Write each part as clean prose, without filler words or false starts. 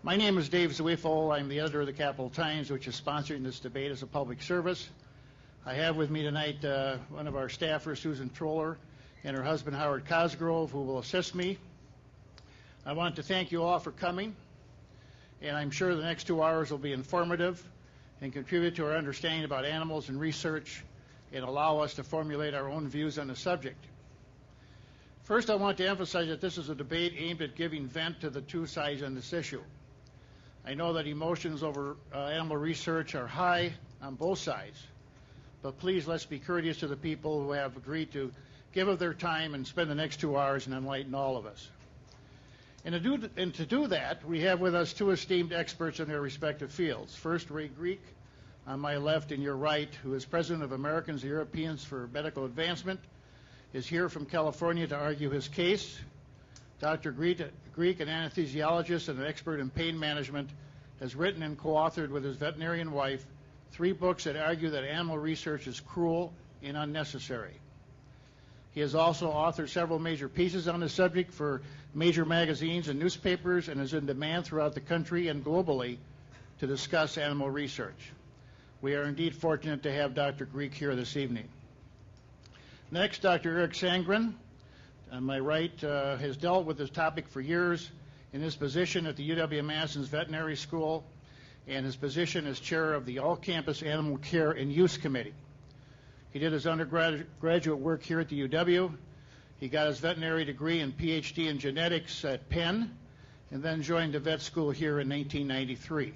My name is Dave Zweifel. I'm the editor of the Capital Times, which is sponsoring this debate as a public service. I have with me tonight one of our staffers, Susan Troller, and her husband, Howard Cosgrove, who will assist me. I want to thank you all for coming, and I'm sure the next 2 hours will be informative and contribute to our understanding about animals and research and allow us to formulate our own views on the subject. First, I want to emphasize that this is a debate aimed at giving vent to the two sides on this issue. I know that emotions over animal research are high on both sides, but please let's be courteous to the people who have agreed to give of their time and spend the next 2 hours and enlighten all of us. And to do that, we have with us two esteemed experts in their respective fields. First, Ray Greek, on my left and your right, who is president of Americans and Europeans for Medical Advancement, is here from California to argue his case. Dr. Greek, an anesthesiologist and an expert in pain management, has written and co-authored with his veterinarian wife 3 books that argue that animal research is cruel and unnecessary. He has also authored several major pieces on the subject for major magazines and newspapers and is in demand throughout the country and globally to discuss animal research. We are indeed fortunate to have Dr. Greek here this evening. Next, Dr. Eric Sandgren, on my right, has dealt with this topic for years in his position at the UW-Madison's Veterinary School and his position as chair of the All-Campus Animal Care and Use Committee. He did his undergraduate work here at the UW. He got his veterinary degree and PhD in genetics at Penn and then joined the vet school here in 1993.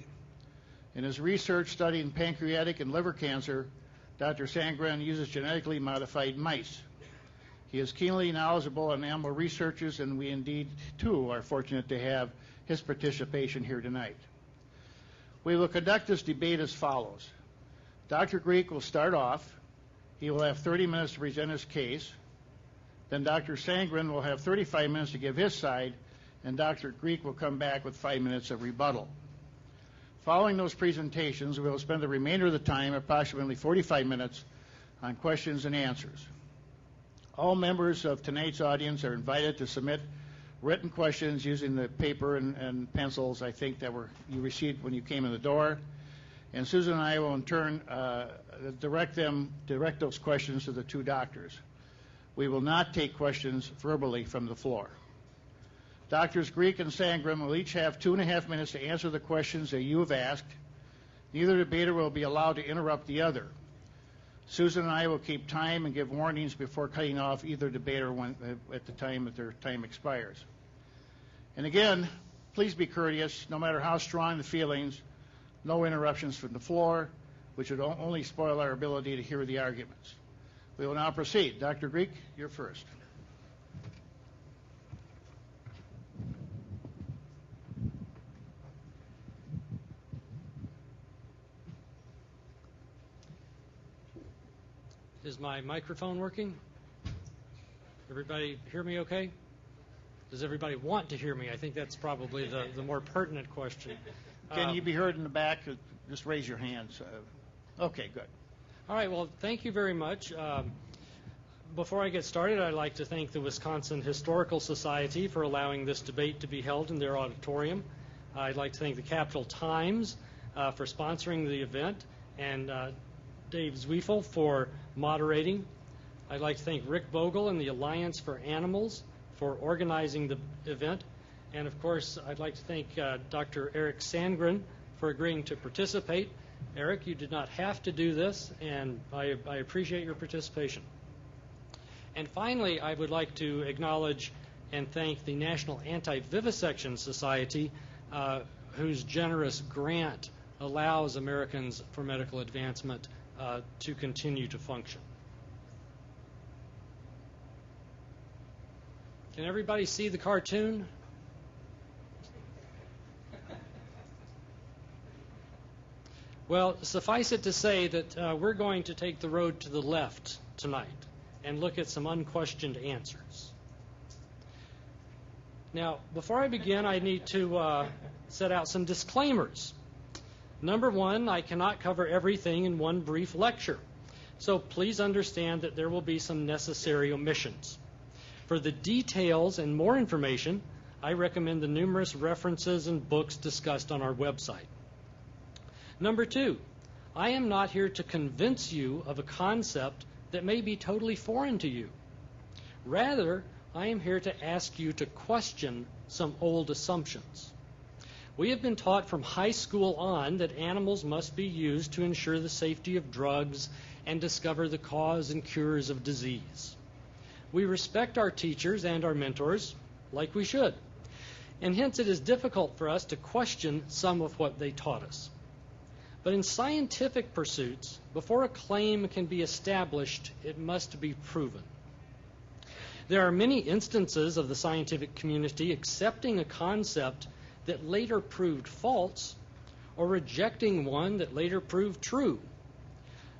In his research studying pancreatic and liver cancer, Dr. Sandgren uses genetically modified mice. He is keenly knowledgeable on animal researches, and we indeed, too, are fortunate to have his participation here tonight. We will conduct this debate as follows. Dr. Greek will start off. He will have 30 minutes to present his case. Then Dr. Sandgren will have 35 minutes to give his side, and Dr. Greek will come back with 5 minutes of rebuttal. Following those presentations, we will spend the remainder of the time, approximately 45 minutes, on questions and answers. All members of tonight's audience are invited to submit written questions using the paper and pencils, I think, that you received when you came in the door. And Susan and I will, in turn, direct those questions to the two doctors. We will not take questions verbally from the floor. Doctors Greek and Sandgren will each have 2.5 minutes to answer the questions that you have asked. Neither debater will be allowed to interrupt the other. Susan and I will keep time and give warnings before cutting off either debater at the time that their time expires. And again, please be courteous, no matter how strong the feelings, no interruptions from the floor, which would only spoil our ability to hear the arguments. We will now proceed. Dr. Greek, you're first. Is my microphone working? Everybody hear me okay? Does everybody want to hear me? I think that's probably the more pertinent question. Can you be heard in the back? Just raise your hands. Okay, good. All right, well, thank you very much. Before I get started, I'd like to thank the Wisconsin Historical Society for allowing this debate to be held in their auditorium. I'd like to thank the Capital Times for sponsoring the event, and Dave Zweifel for moderating. I'd like to thank Rick Bogle and the Alliance for Animals for organizing the event. And of course, I'd like to thank Dr. Eric Sandgren for agreeing to participate. Eric, you did not have to do this, and I appreciate your participation. And finally, I would like to acknowledge and thank the National Anti-Vivisection Society, whose generous grant allows Americans for Medical Advancement to continue to function. Can everybody see the cartoon? Well, suffice it to say that we're going to take the road to the left tonight and look at some unquestioned answers. Now, before I begin, I need to set out some disclaimers. Number one, I cannot cover everything in one brief lecture, so please understand that there will be some necessary omissions. For the details and more information, I recommend the numerous references and books discussed on our website. Number 2, I am not here to convince you of a concept that may be totally foreign to you. Rather, I am here to ask you to question some old assumptions. We have been taught from high school on that animals must be used to ensure the safety of drugs and discover the cause and cures of disease. We respect our teachers and our mentors, like we should, and hence it is difficult for us to question some of what they taught us. But in scientific pursuits, before a claim can be established, it must be proven. There are many instances of the scientific community accepting a concept that later proved false or rejecting one that later proved true.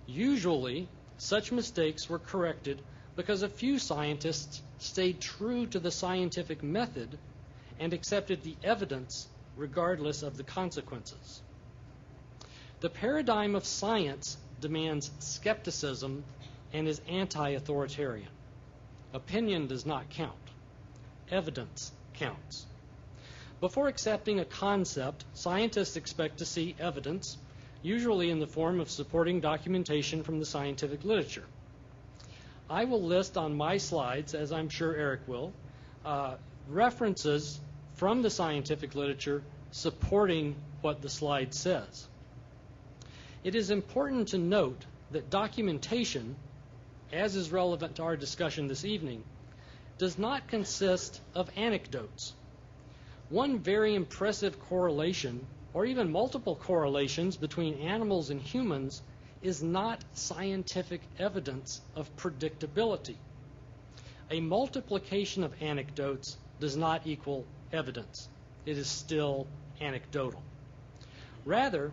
Usually, such mistakes were corrected because a few scientists stayed true to the scientific method and accepted the evidence regardless of the consequences. The paradigm of science demands skepticism and is anti-authoritarian. Opinion does not count. Evidence counts. Before accepting a concept, scientists expect to see evidence, usually in the form of supporting documentation from the scientific literature. I will list on my slides, as I'm sure Eric will, references from the scientific literature supporting what the slide says. It is important to note that documentation, as is relevant to our discussion this evening, does not consist of anecdotes. One very impressive correlation, or even multiple correlations between animals and humans, is not scientific evidence of predictability. A multiplication of anecdotes does not equal evidence. It is still anecdotal. Rather,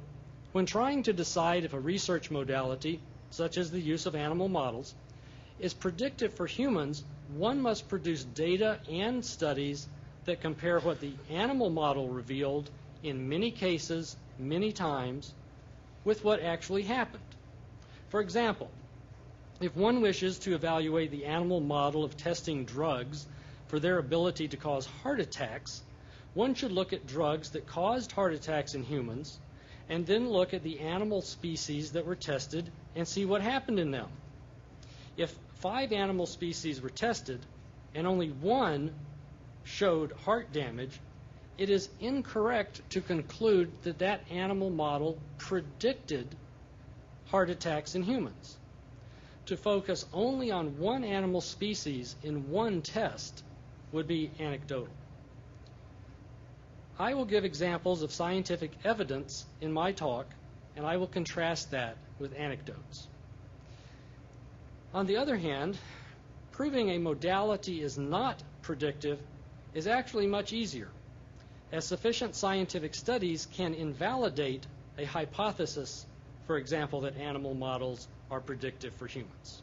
when trying to decide if a research modality, such as the use of animal models, is predictive for humans, one must produce data and studies that compare what the animal model revealed in many cases, many times, with what actually happened. For example, if one wishes to evaluate the animal model of testing drugs for their ability to cause heart attacks, one should look at drugs that caused heart attacks in humans and then look at the animal species that were tested and see what happened in them. If 5 animal species were tested and only 1 showed heart damage, it is incorrect to conclude that that animal model predicted heart attacks in humans. To focus only on one animal species in one test would be anecdotal. I will give examples of scientific evidence in my talk, and I will contrast that with anecdotes. On the other hand, proving a modality is not predictive is actually much easier, as sufficient scientific studies can invalidate a hypothesis, for example, that animal models are predictive for humans.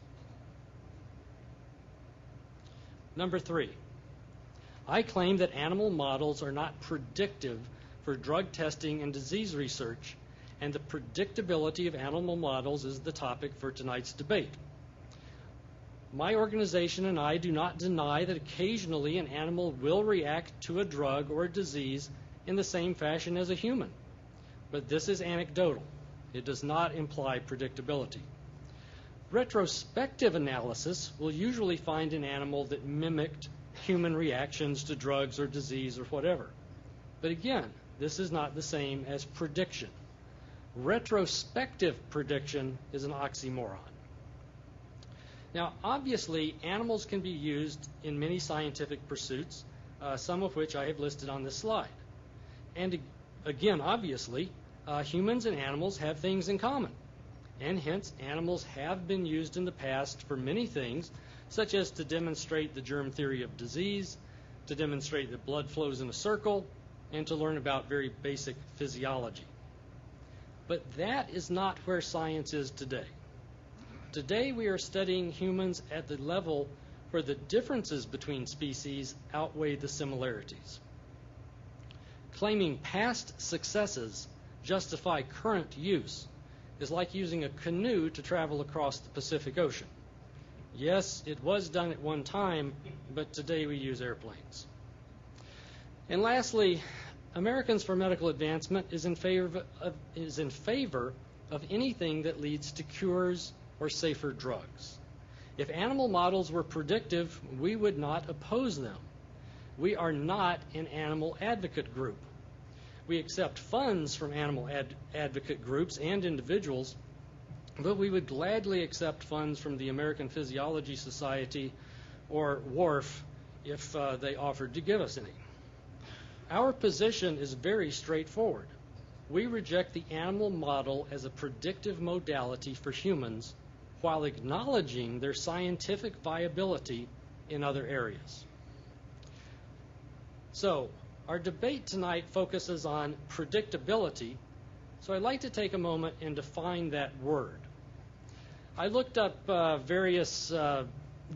Number 3, I claim that animal models are not predictive for drug testing and disease research, and the predictability of animal models is the topic for tonight's debate. My organization and I do not deny that occasionally an animal will react to a drug or a disease in the same fashion as a human, but this is anecdotal. It does not imply predictability. Retrospective analysis will usually find an animal that mimicked human reactions to drugs or disease or whatever. But again, this is not the same as prediction. Retrospective prediction is an oxymoron. Now, obviously, animals can be used in many scientific pursuits, some of which I have listed on this slide. And again, obviously, humans and animals have things in common. And hence, animals have been used in the past for many things, such as to demonstrate the germ theory of disease, to demonstrate that blood flows in a circle, and to learn about very basic physiology. But that is not where science is today. Today we are studying humans at the level where the differences between species outweigh the similarities. Claiming past successes justify current use is like using a canoe to travel across the Pacific Ocean. Yes, it was done at one time, but today we use airplanes. And lastly, Americans for Medical Advancement is in favor of anything that leads to cures or safer drugs. If animal models were predictive, we would not oppose them. We are not an animal advocate group. We accept funds from animal advocate groups and individuals, but we would gladly accept funds from the American Physiology Society or WARF if they offered to give us any. Our position is very straightforward. We reject the animal model as a predictive modality for humans while acknowledging their scientific viability in other areas. So, our debate tonight focuses on predictability, so I'd like to take a moment and define that word. I looked up various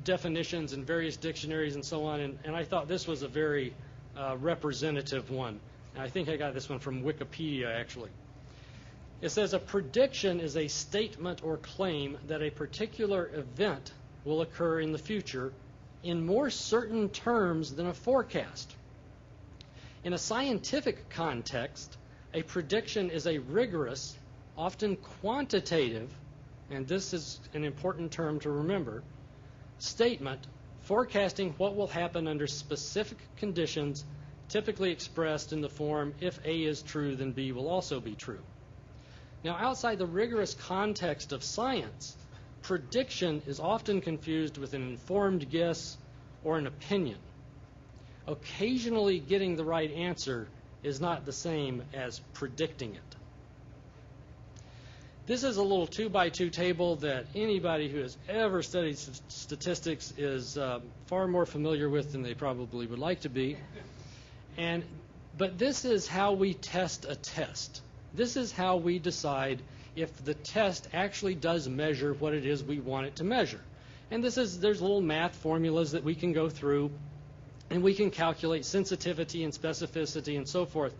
definitions in various dictionaries and so on, and I thought this was a very representative one. And I think I got this one from Wikipedia, actually. It says a prediction is a statement or claim that a particular event will occur in the future in more certain terms than a forecast. In a scientific context, a prediction is a rigorous, often quantitative, and this is an important term to remember, statement forecasting what will happen under specific conditions, typically expressed in the form, if A is true, then B will also be true. Now, outside the rigorous context of science, prediction is often confused with an informed guess or an opinion. Occasionally getting the right answer is not the same as predicting it. This is a little 2x2 table that anybody who has ever studied statistics is far more familiar with than they probably would like to be. But this is how we test a test. This is how we decide if the test actually does measure what it is we want it to measure. And there's little math formulas that we can go through, and we can calculate sensitivity and specificity and so forth.